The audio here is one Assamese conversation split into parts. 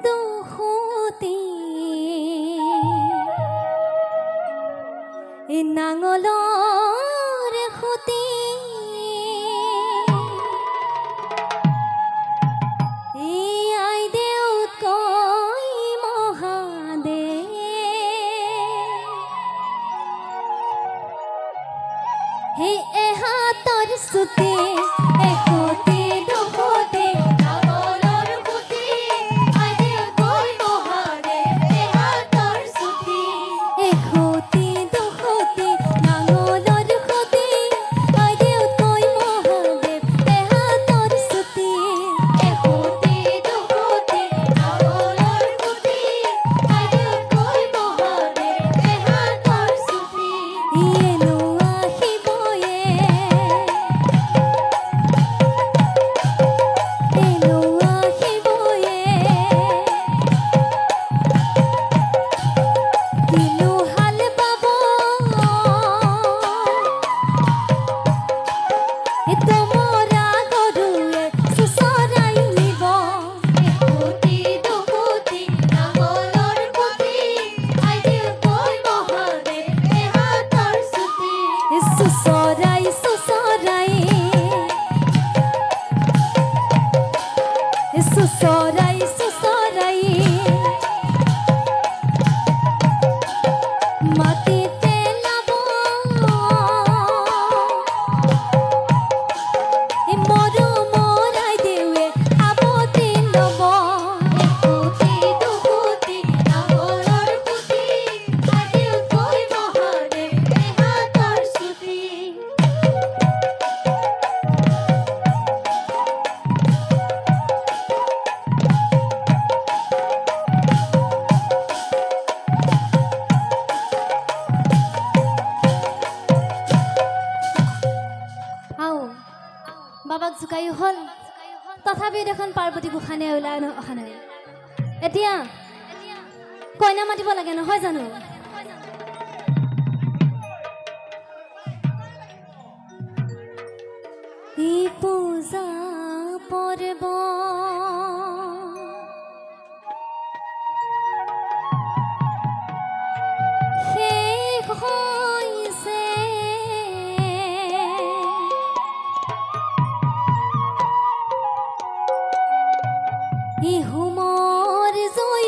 দুখুতি নাঙলৰ খুতি আই দেউতকৈ মহাদেৱ হে এহাতৰ চুতি এখুতি দুখুতি নাঙলৰ খুতি আই দেউতকৈ মহাদেৱ এহাতৰ চুতি এখুতি দুখুতি নাঙলৰ খুতি আই দেউতকৈ মহাদেৱ এহাতৰ চুতি এখুতি দুখুতি নাঙলৰ খুতি আই দেউতকৈ মহাদেৱ এহাতৰ চুতি ইয়েনো আহিবয়ে এনো আহিবয়ে দিলো হাল বাব তোমৰা গৰুয়ে সুসৰাই নিব এখুতি দুখুতি নাঙলৰ খুতি আই দেউতকৈ মহাদেৱ এহাতৰ চুতি সুসৰাই সুসৰাই সুসৰাই সুসৰাই মাটিতে লাব মৰমৰাই দেউৱে আবতি লব এখুতি দুখুতি নাঙলৰ খুতি আই দেউতকৈ মহাদেৱ এহাতৰ চুতি আও বাবাক জোকাই হল তথাপিও দেখোন পাৰ্বতী গোসাঁনীয়ে ওলাই অহা নাই এতিয়া কইনা মাতিব লাগে নহয় জানো ই পূজা পৰ্ব শেষ হৈছে ই হোমৰ জুই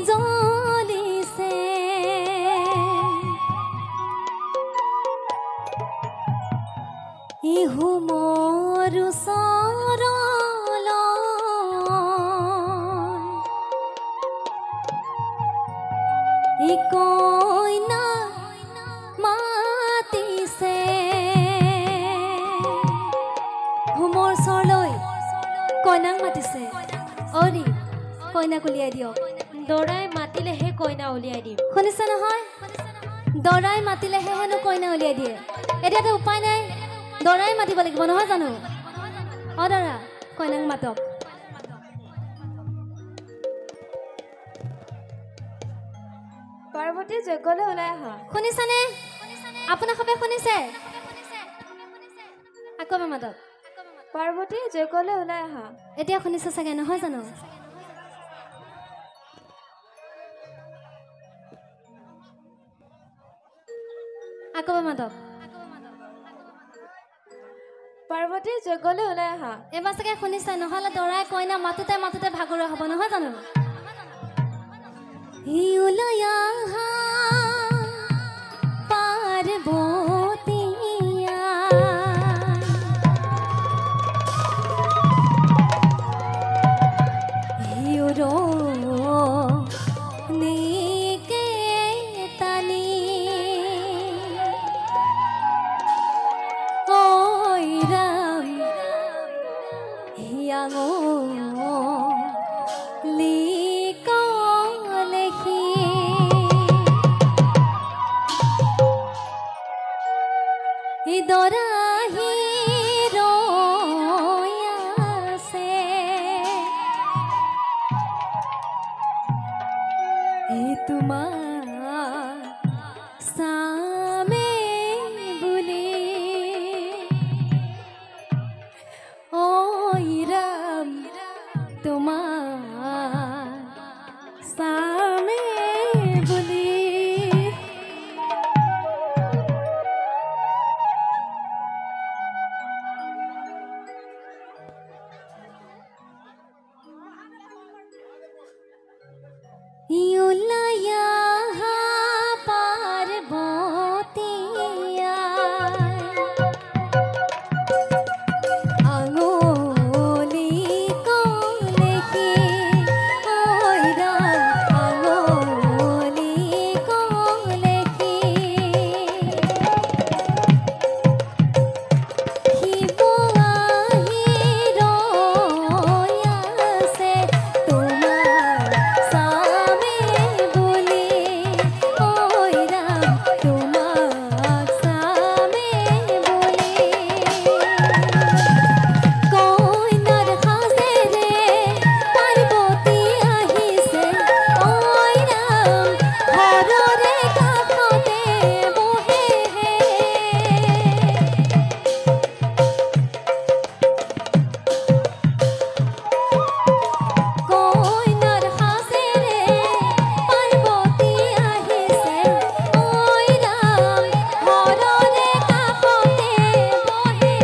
জ্বলিছে ই হোমৰ ওচৰলৈ ই কইনা মাতিছে হোমৰ ওচৰলৈ কইনাক মাতিছে অৰি কইনাক উলিয়াই দিয়ক দৰাই মাতিলেহে কইনা উলিয়াই দিম শুনিছে নহয় দৰাই মাতিলেহে হেনো কইনা উলিয়াই দিয়ে এতিয়াতো উপায় নাই দৰাই মাতিব লাগিব নহয় জানো অ দৰা কইনাক মাতক পাৰ্বতী যজ্ঞলৈ ওলাই আহা শুনিছেনে আপোনাৰ সবে শুনিছে আকৌ এবাৰ মাতক পাৰ্বতী যজ্ঞলৈ ওলাই আহা এতিয়া শুনিছে চাগে নহয় জানো আকৌ এবাৰ মাতক পাৰ্বতী যজ্ঞলৈ ওলাই আহা এবাৰ চাগে শুনিছে নহ'লে দৰাই কইনা মাতোতে মাতোতে ভাগৰুৱা হ'ব নহয় জানো হি ওলাই আহা পাৰ্বতীয়া হিউৰো নিকে তানি ঐ ৰাম হিয়াঙো লিকলেখি দৰাহি ৰৈ আছে তোমাৰ চামে বুলি ঐ ৰাম তোমাৰ বুলি ইউলায়া পার্বতীয়া আঙুলি কলেকি ওইরা আঙুলি কলেকি শিবুয়াহি রয়াছে তোমার সামে বুলি ওইরা তোমার সামে বুলি কইনার হাসেরে পার্বতী আহিছে ওইরা ঘররে কাষতে বহে কইনার হাসেরে পার্বতী আহিছে ওইরা ঘররে কাষতে বহে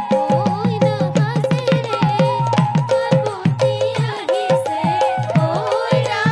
কইনা হাসেরে পার্বতী আহিছে ওইরা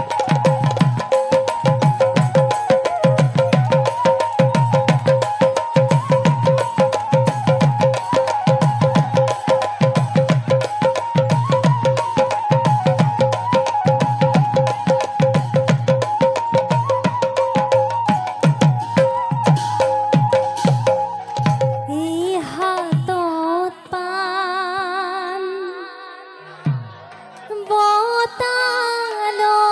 ঘররে এই হাতত পান বতালৈ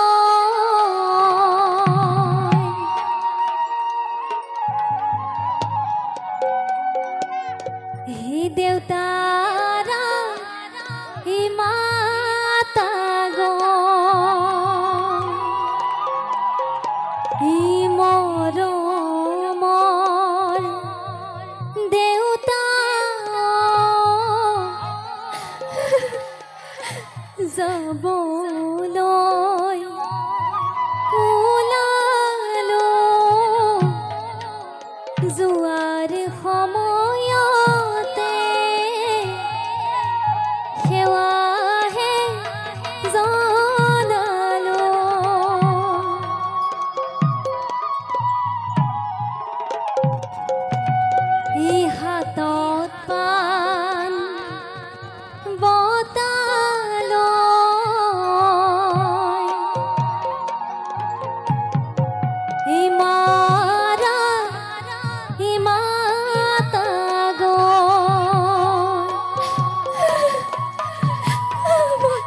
হে দেউতাৰা হে মাতা হে মৰমৰ দেউতা যাবলৈ ওলালো যোৱাৰ সময়তে সেৱাহে জনালো এই হাতত পান বতালৈ এই মাৰা এই মাতা মই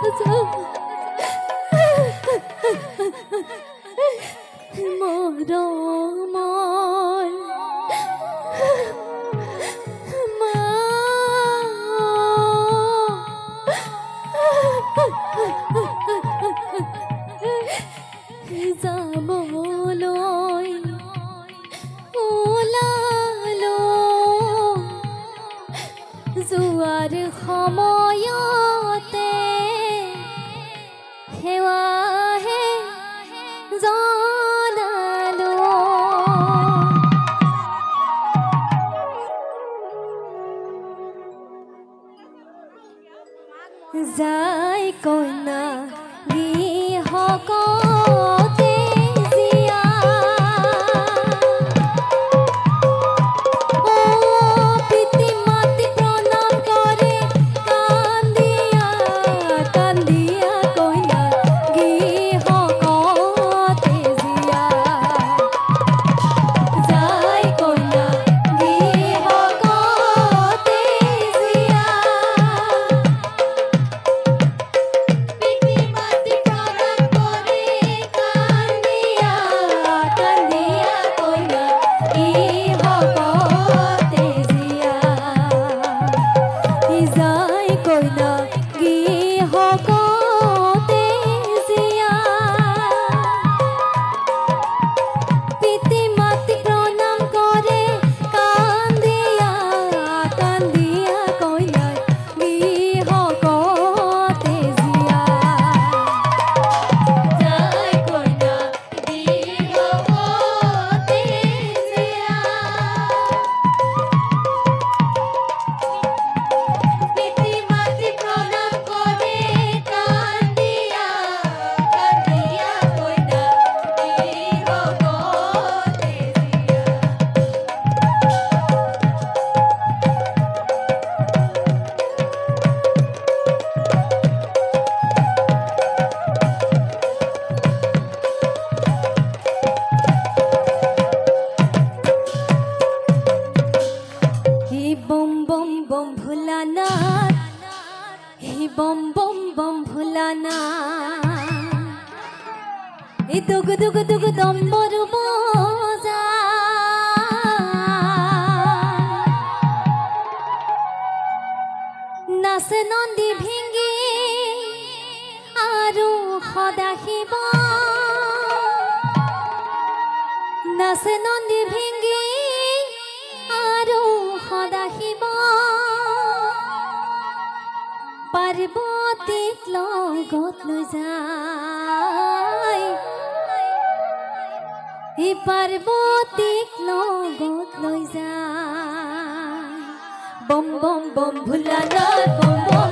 নাযাওঁ মৰমৰ মা যাবলৈ ওলালো যোৱাৰ সময়তে সেৱাহে জনালো যাই কইনা গৃহকতে জীয়া ও পিতৃ মাতৃ প্ৰণাম কৰে কান্দি দুগু দুগু দুগু দম্বৰু বজা নাচে নন্দী ভিঙ্গি আৰু সদাশিৱ নাচে নন্দী ভিঙ্গি আৰু সদাশিৱ পাৰ্বতীক লগত লৈ যায় ই পাৰ্বতীক লগত লৈ যায় বম বম বম ভোলানাথ বম বম